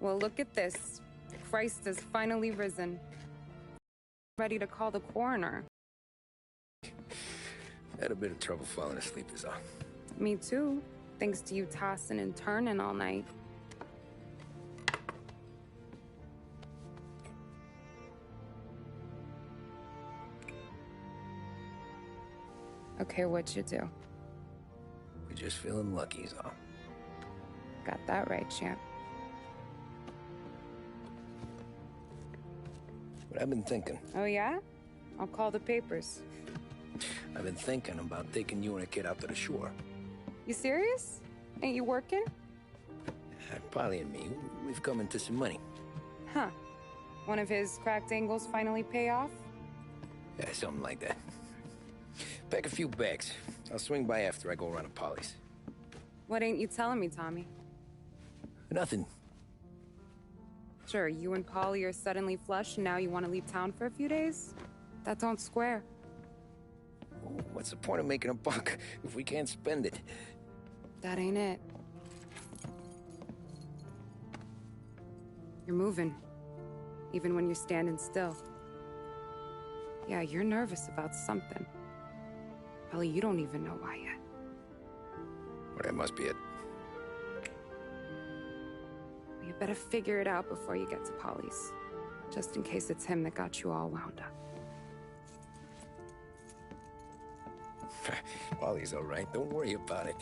Well, look at this. Christ has finally risen. Ready to call the coroner. Had a bit of trouble falling asleep is all. Me too, thanks to you tossing and turning all night. Okay, what'd you do? We're just feeling lucky is all. Got that right, champ. But I've been thinking. Oh, yeah? I'll call the papers. I've been thinking about taking you and a kid out to the shore. You serious? Ain't you working? Polly and me, we've come into some money. Huh. One of his cracked angles finally pay off? Yeah, something like that. Pack a few bags. I'll swing by after I go around to Polly's. What ain't you telling me, Tommy? Nothing. Sure, you and Polly are suddenly flush and now you want to leave town for a few days? That don't square. What's the point of making a buck if we can't spend it? That ain't it. You're moving, even when you're standing still. Yeah, you're nervous about something. Probably you don't even know why yet. Well, that must be it. You better figure it out before you get to Polly's. Just in case it's him that got you all wound up. Polly's all right. Don't worry about it.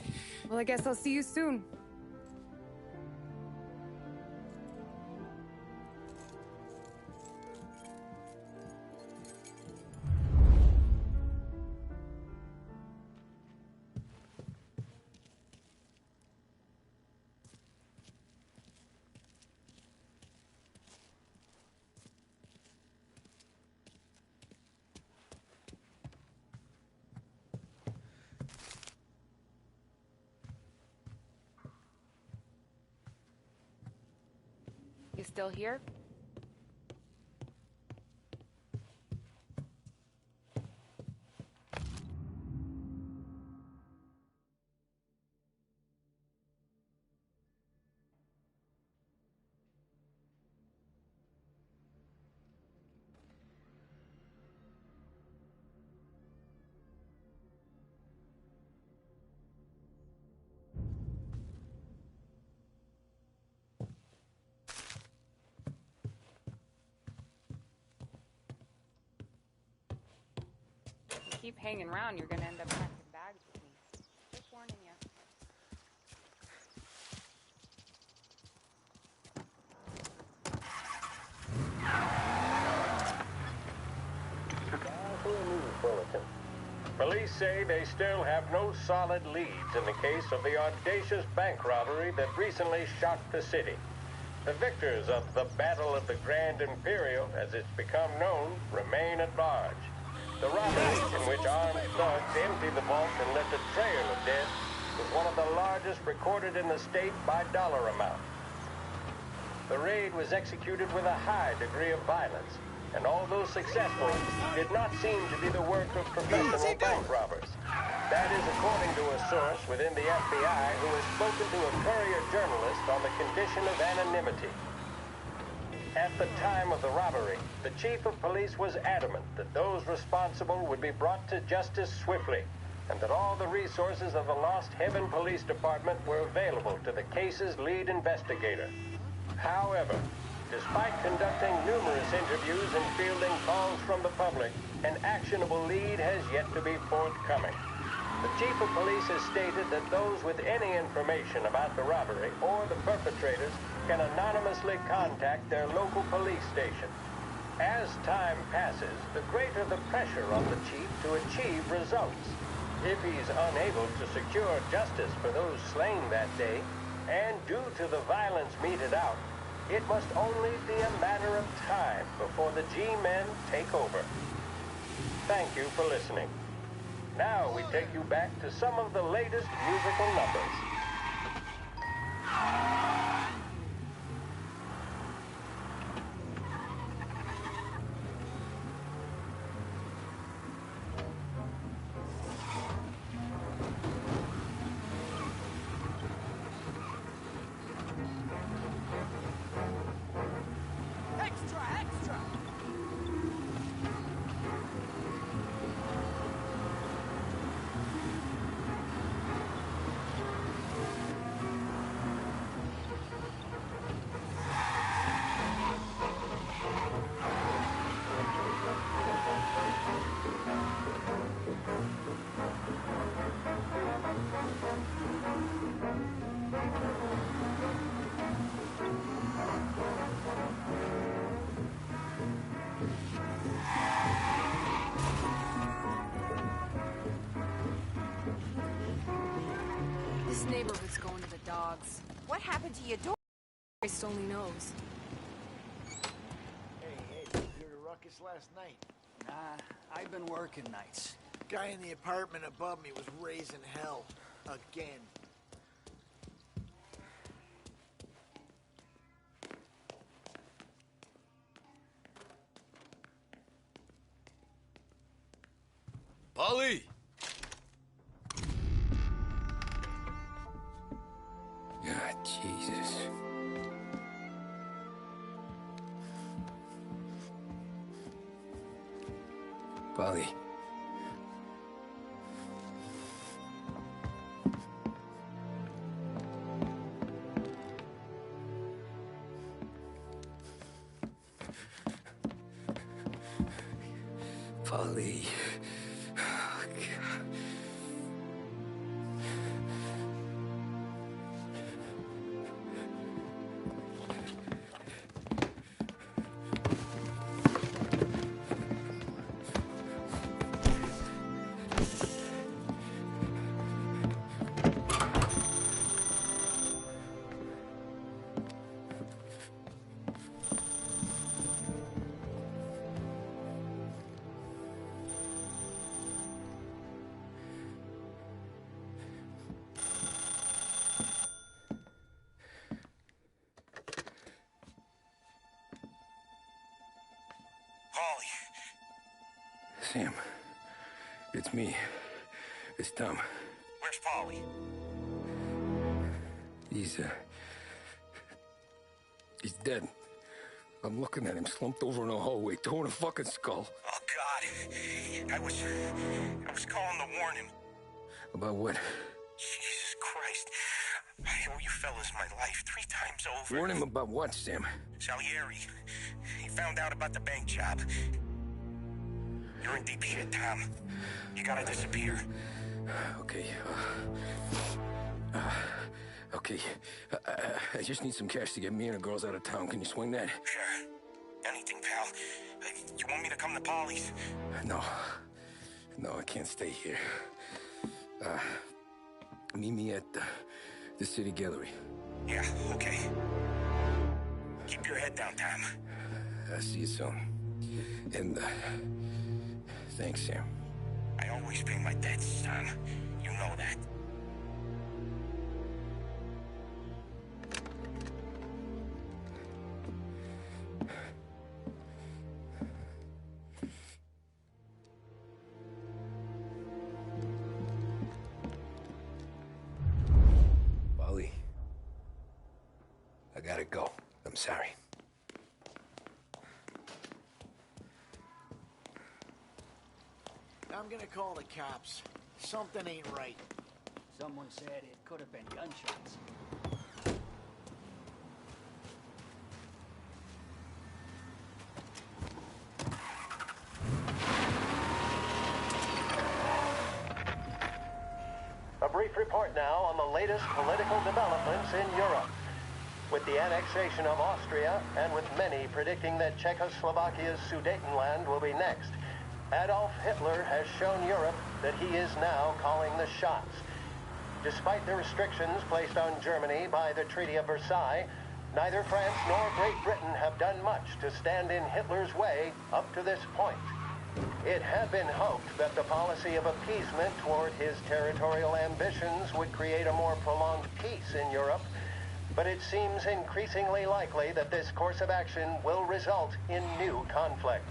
Well, I guess I'll see you soon. You still here? Keep hanging around, you're gonna end up packing bags with me. Just warning you. Police say they still have no solid leads in the case of the audacious bank robbery that recently shocked the city. The victors of the Battle of the Grand Imperial, as it's become known, remain at large. The robbery, in which armed thugs emptied the vault and left a trail of dead, was one of the largest recorded in the state by dollar amount. The raid was executed with a high degree of violence, and although successful, did not seem to be the work of professional bank robbers. That is according to a source within the FBI who has spoken to a Courier journalist on the condition of anonymity. At the time of the robbery, the chief of police was adamant that those responsible would be brought to justice swiftly, and that all the resources of the Lost Heaven Police Department were available to the case's lead investigator. However, despite conducting numerous interviews and fielding calls from the public, an actionable lead has yet to be forthcoming. The chief of police has stated that those with any information about the robbery or the perpetrators can anonymously contact their local police station. As time passes, the greater the pressure on the chief to achieve results. If he's unable to secure justice for those slain that day, and due to the violence meted out, it must only be a matter of time before the G-men take over. Thank you for listening. Now we take you back to some of the latest musical numbers. This neighborhood's going to the dogs. What happened to your door? Christ only knows. Hey, did you hear the ruckus last night? Nah, I've been working nights. Guy in the apartment above me was raising hell. Again. Polly! God, Jesus. Polly. Polly. Oh, God. Polly! Sam, it's me. It's Tom. Where's Polly? He's dead. I'm looking at him slumped over in a hallway, torn a fucking skull. Oh, God. I was calling to warn him. About what? Jesus Christ. I owe you fellas my life 3 times over. Warn him about what, Sam? Salieri. He found out about the bank job. You're in deep shit, Tom. You gotta disappear. Okay. Okay. I just need some cash to get me and the girls out of town. Can you swing that? Sure. Anything, pal. You want me to come to Polly's? No. No, I can't stay here. Meet me at the city gallery. Yeah, okay. Keep your head down, Tom. I'll see you soon. And, thanks, Sam. I always pay my debts, Tom. You know that. Polly. I gotta go. I'm sorry. I'm gonna call the cops. Something ain't right. Someone said it could have been gunshots. A brief report now on the latest political developments in Europe. With the annexation of Austria, and with many predicting that Czechoslovakia's Sudetenland will be next, Adolf Hitler has shown Europe that he is now calling the shots. Despite the restrictions placed on Germany by the Treaty of Versailles, neither France nor Great Britain have done much to stand in Hitler's way up to this point. It had been hoped that the policy of appeasement toward his territorial ambitions would create a more prolonged peace in Europe, but it seems increasingly likely that this course of action will result in new conflict.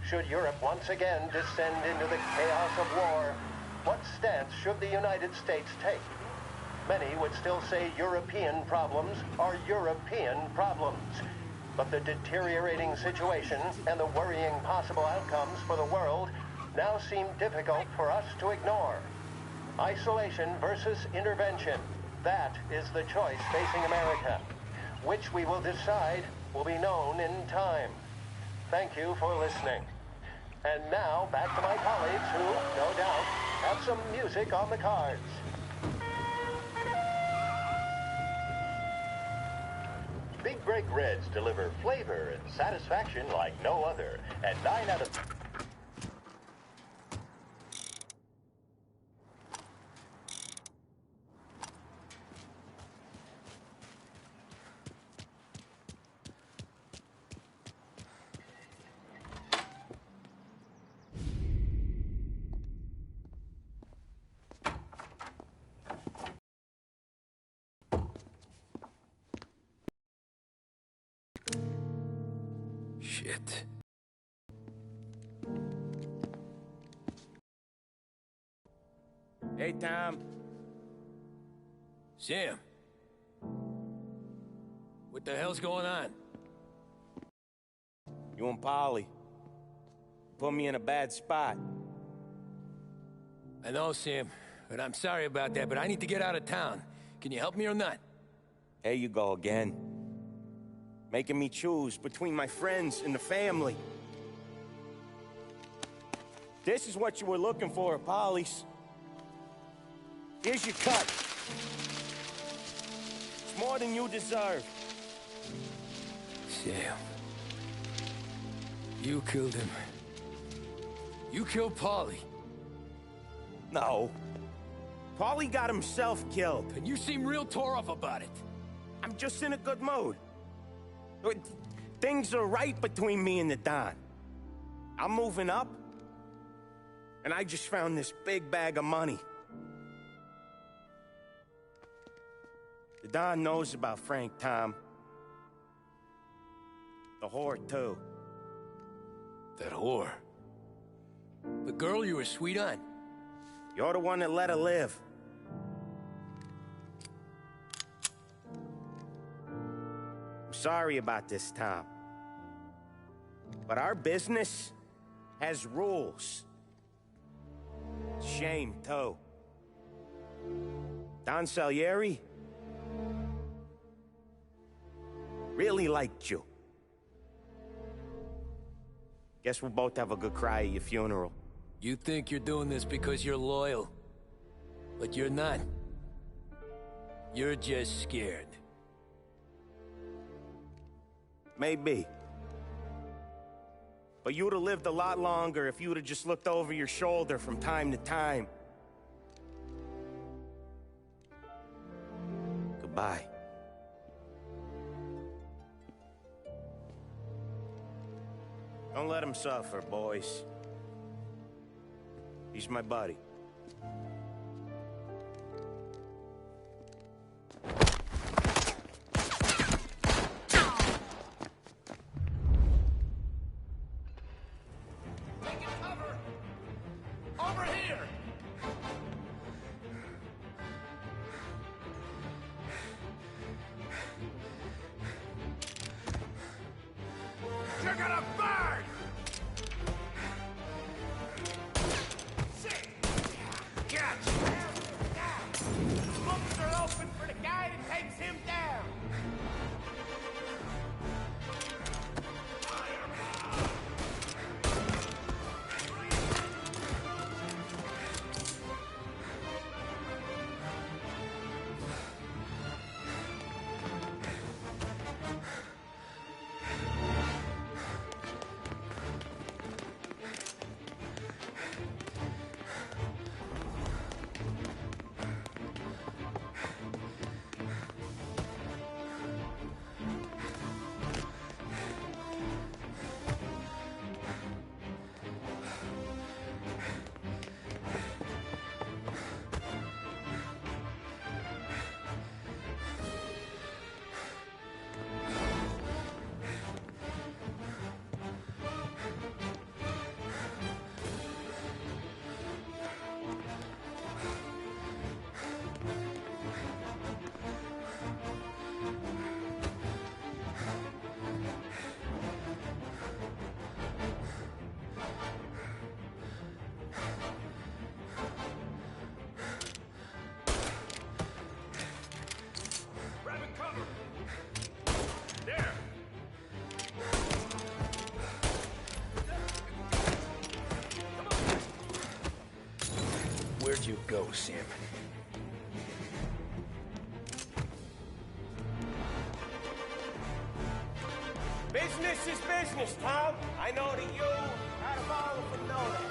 Should Europe once again descend into the chaos of war, what stance should the United States take? Many would still say European problems are European problems. But the deteriorating situation and the worrying possible outcomes for the world now seem difficult for us to ignore. Isolation versus intervention. That is the choice facing America. Which we will decide will be known in time. Thank you for listening. And now, back to my colleagues who, no doubt, have some music on the cards. Big Break Reds deliver flavor and satisfaction like no other. And 9 out of... Shit. Hey, Tom. Sam. What the hell's going on? You and Polly put me in a bad spot. I know, Sam, but I'm sorry about that, but I need to get out of town. Can you help me or not? There you go again. Making me choose between my friends and the family. This is what you were looking for at Polly's. Here's your cut. It's more than you deserve. Sam. You killed him. You killed Paulie. No. Paulie got himself killed. And you seem real tore up about it. I'm just in a good mood. Things are right between me and the Don. I'm moving up, and I just found this big bag of money. The Don knows about Frank, Tom. The whore, too. That whore. The girl you were sweet on. You're the one that let her live. I'm sorry about this, Tom. But our business has rules. Shame, too. Don Salieri really liked you. Guess we'll both have a good cry at your funeral. You think you're doing this because you're loyal. But you're not. You're just scared. Maybe. But you'd have lived a lot longer if you'd have just looked over your shoulder from time to time. Goodbye. Don't let him suffer, boys. He's my buddy. Taking cover! Over here! You're gonna burn! Catch! Smokes are open for the guy that takes him down! Where'd you go, Sam? Business is business, Tom. I know that you, out of all of them, know that.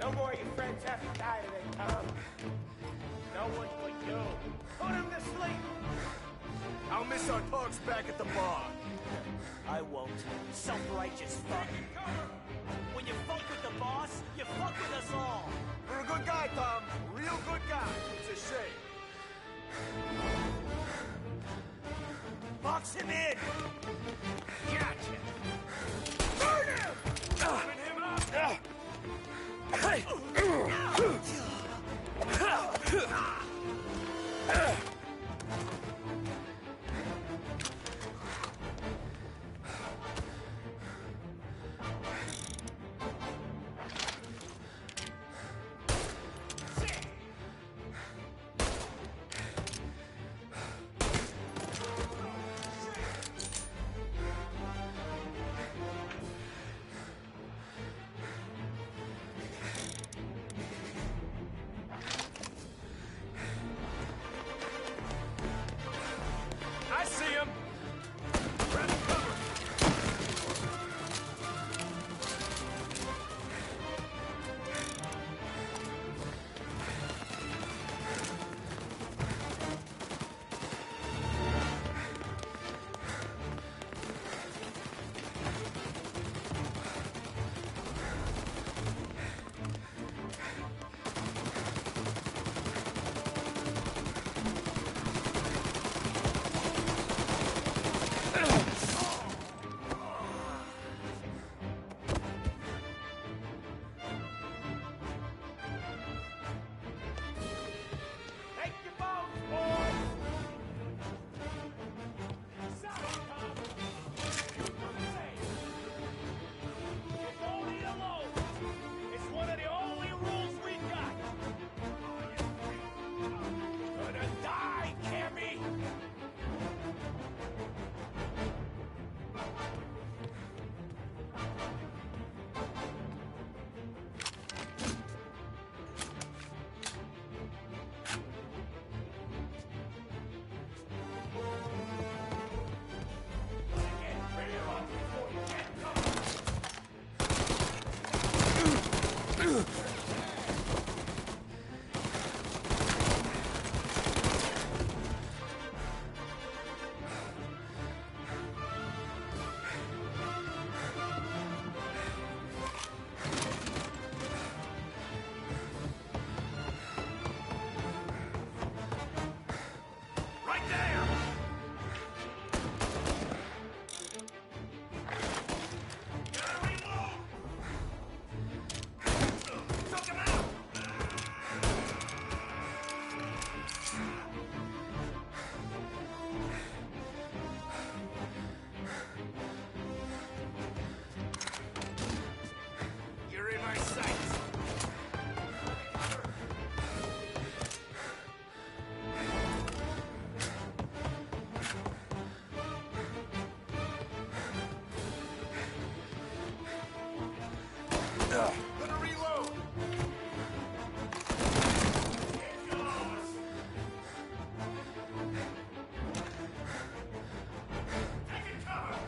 No more of your friends have to die today, Tom. No one but you. Put him to sleep. I'll miss our talks back at the bar. I won't. Self-righteous fuck. When you fuck with the boss, you fuck with us all. You're a good guy, Tom. Real good guy. It's a shame. Box him in! Gotcha. Burn him! Burn him up! I see him! Grab cover! Take your boats, boys! Sorry, Tom. I'm safe. You don't eat alone. It's one of the only rules we got. Gonna die, Cammy! Right there! Gotta reload! Took him out! You're in my sights! Gonna reload! Here goes! Taking cover!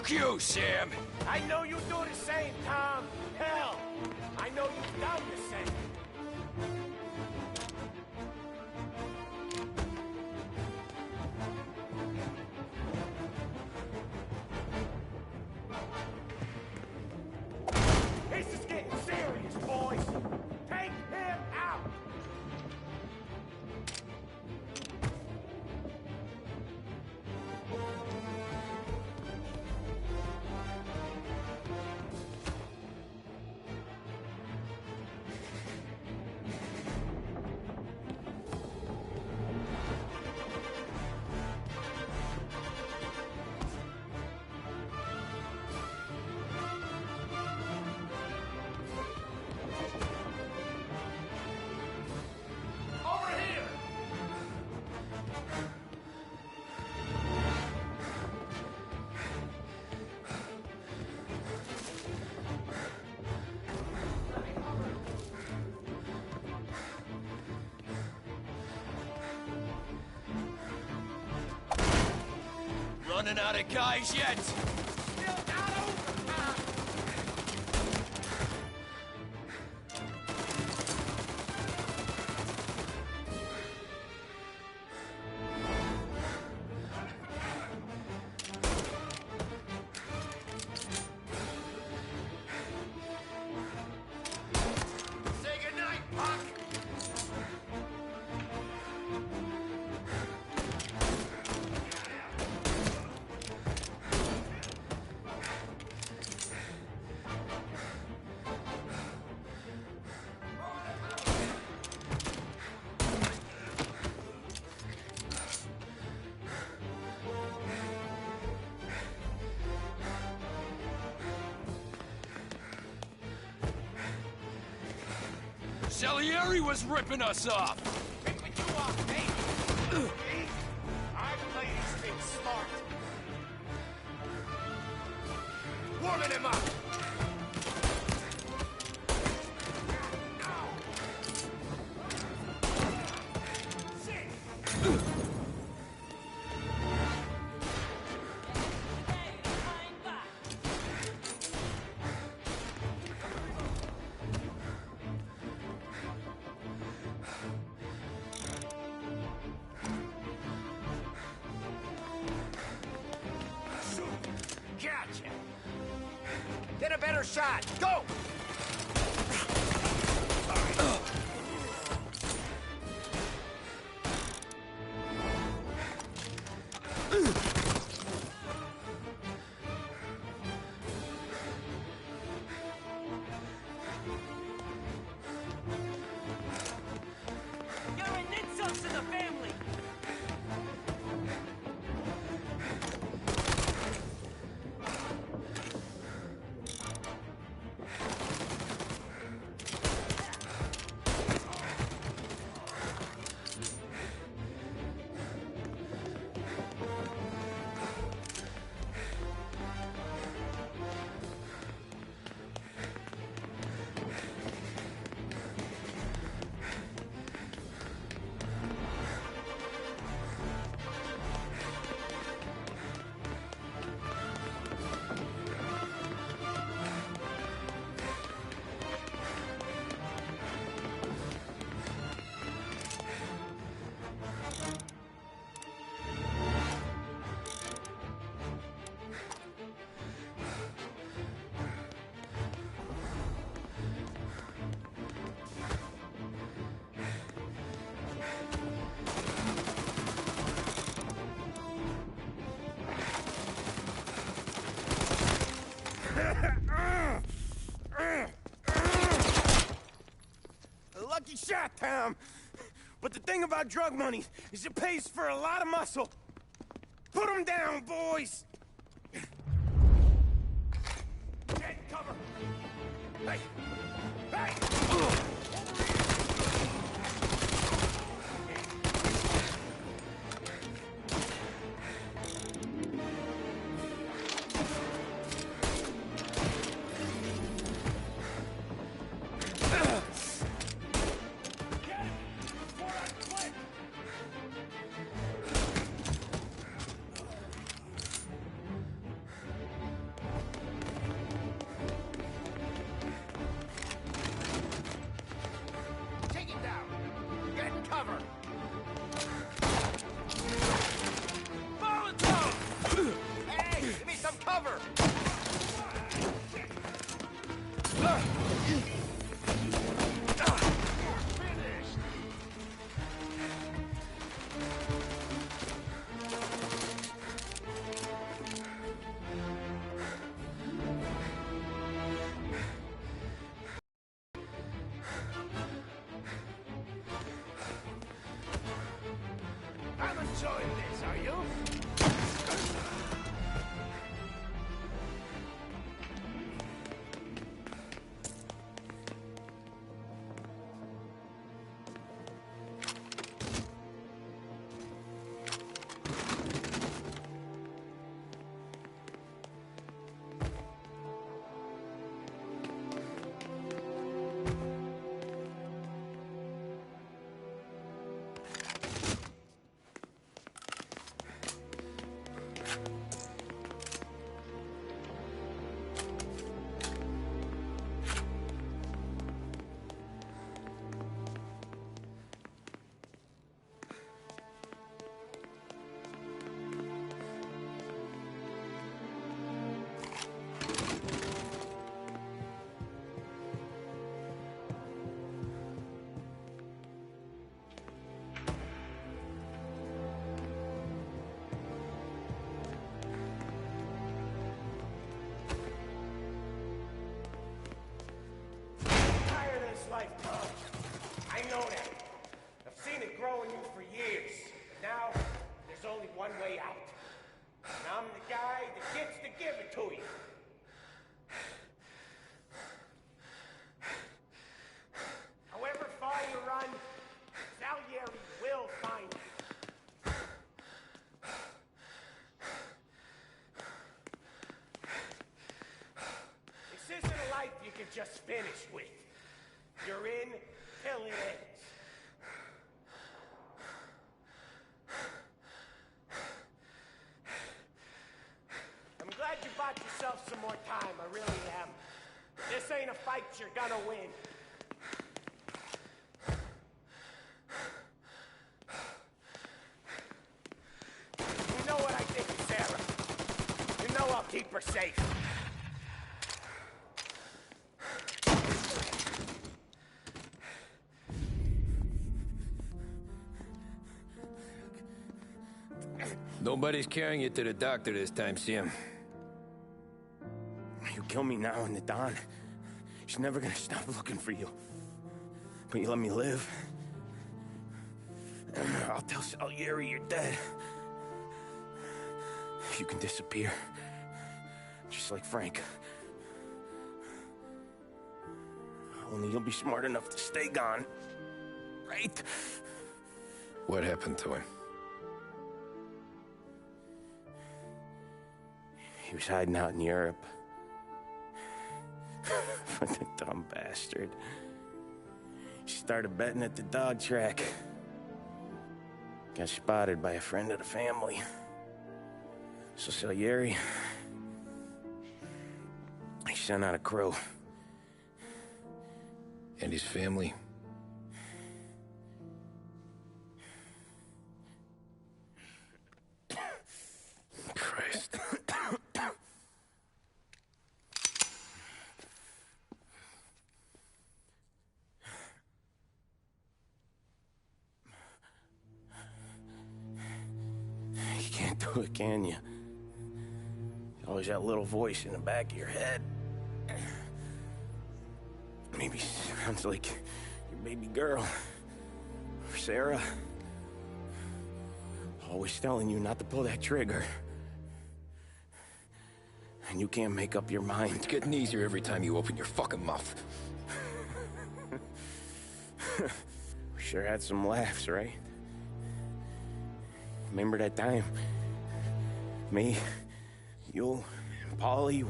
Fuck you, Sam! I know you do the same, Tom. Hell, I know you've done the same. This is getting serious, boys. Take him out. Running out of guys yet? Say goodnight, Puck. Salieri was ripping us off! Pick what you off, baby. I play these things smart. Warming him up. Gotcha. Get a better shot. Go! You're an insult to the family. Lucky shot, Tom. But the thing about drug money is it pays for a lot of muscle. Put him down, boys! Get cover. Hey! Hey! cover! Molotov! Hey, give me some cover! Finished! I'm enjoying this, are you? Tired of this life, Tom. I know that. I've seen it grow in you for years. Now, there's only one way out. And I'm the guy that gets to give it to you. However far you run, Salieri will find you. This isn't a life you can just finish with. You're in till it ends. I'm glad you bought yourself some more time, I really am. This ain't a fight you're gonna win. You know what I think of Sarah. You know I'll keep her safe. Nobody's carrying you to the doctor this time, Sam. You kill me now in the dawn. She's never gonna stop looking for you. But you let me live. And I'll tell Salieri you're dead. You can disappear. Just like Frank. Only you'll be smart enough to stay gone. Right? What happened to him? He was hiding out in Europe. But the dumb bastard. He started betting at the dog track. Got spotted by a friend of the family. So Salieri, he sent out a crew. And his family? Christ. You can't do it, can you? Always that little voice in the back of your head. Maybe sounds like your baby girl. Or Sarah. Always telling you not to pull that trigger. And you can't make up your mind. It's getting easier every time you open your fucking mouth. We sure had some laughs, right? Remember that time? Me, you, and Paulie.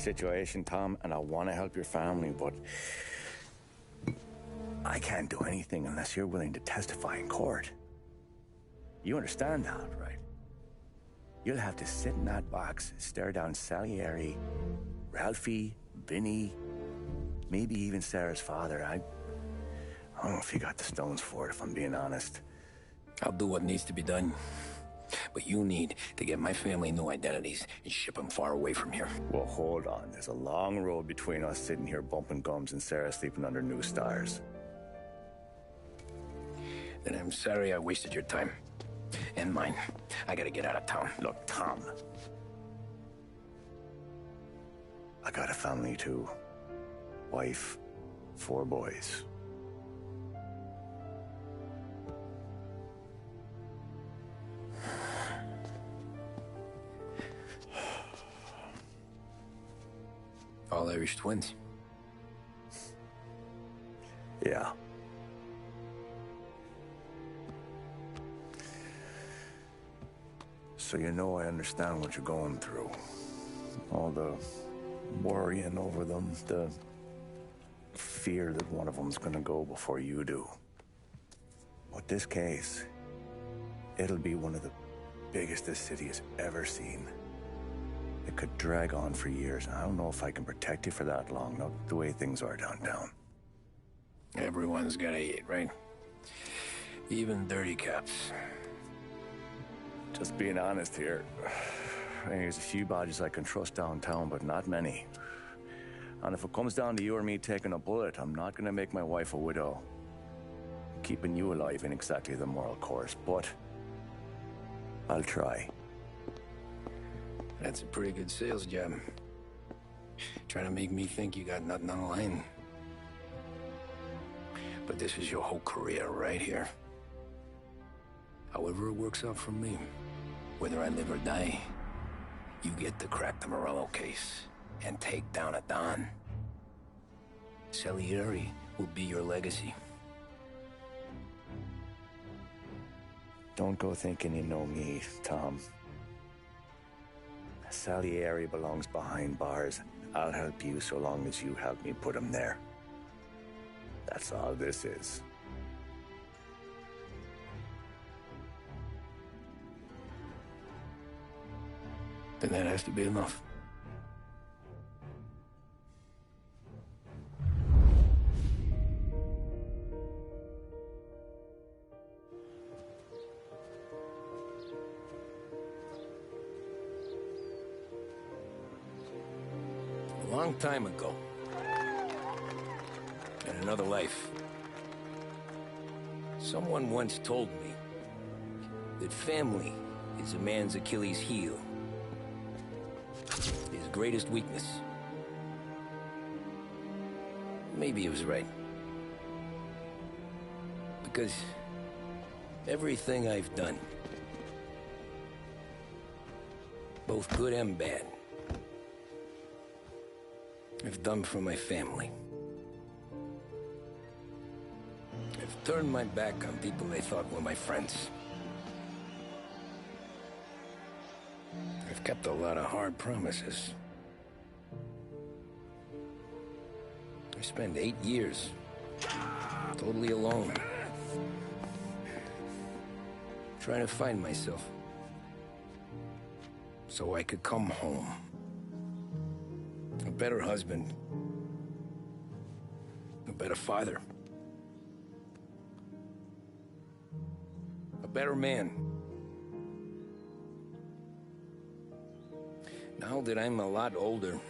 situation, Tom, and I want to help your family, but I can't do anything unless you're willing to testify in court. You understand that, right? You'll have to sit in that box, stare down Salieri, Ralphie, Vinny, maybe even Sarah's father. I don't know if you got the stones for it, if I'm being honest. I'll do what needs to be done. But you need to get my family new identities and ship them far away from here. Well, hold on. There's a long road between us sitting here bumping gums and Sarah sleeping under new stars. Then I'm sorry I wasted your time. And mine. I gotta get out of town. Look, Tom. I got a family too. Wife, 4 boys. All Irish twins. Yeah. So you know I understand what you're going through. All the worrying over them, the fear that one of them's gonna go before you do. But this case, it'll be one of the biggest this city has ever seen. It could drag on for years, and I don't know if I can protect you for that long, not the way things are downtown. Everyone's gotta eat, right? Even dirty cops. Just being honest here, there's a few bodies I can trust downtown, but not many. And if it comes down to you or me taking a bullet, I'm not gonna make my wife a widow. Keeping you alive ain't exactly the moral course, but I'll try. That's a pretty good sales job. Trying to make me think you got nothing on the line. But this is your whole career right here. However it works out for me, whether I live or die, you get to crack the Morello case and take down a Don. Salieri will be your legacy. Don't go thinking you know me, Tom. Salieri belongs behind bars. I'll help you so long as you help me put him there. That's all this is. Then that has to be enough. A long time ago, in another life, someone once told me that family is a man's Achilles heel, his greatest weakness. Maybe he was right. Because everything I've done, both good and bad, I've done for my family. I've turned my back on people they thought were my friends. I've kept a lot of hard promises. I spent 8 years totally alone, trying to find myself so I could come home. A better husband, a better father, a better man. Now that I'm a lot older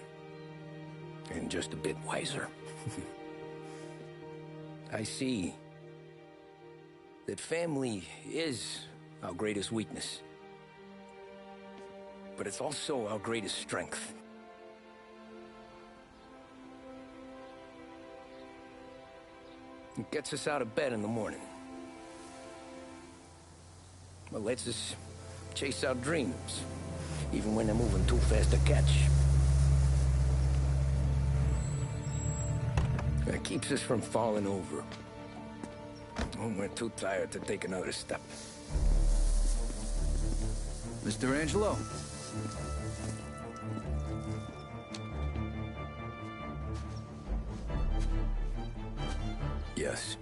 and just a bit wiser, I see that family is our greatest weakness, but it's also our greatest strength. It gets us out of bed in the morning. It lets us chase our dreams, even when they're moving too fast to catch. It keeps us from falling over when we're too tired to take another step. Mr. Angelo. Yes.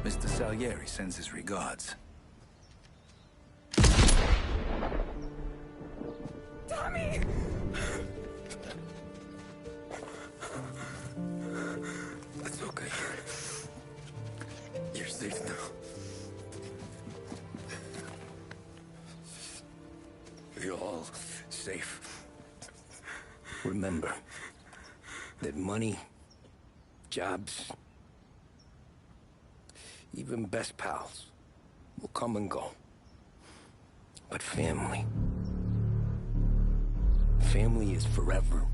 Mr. Salieri sends his regards. Tommy! It's okay. You're safe now. You're all safe. Remember that money, jobs, even best pals will come and go. But family is forever.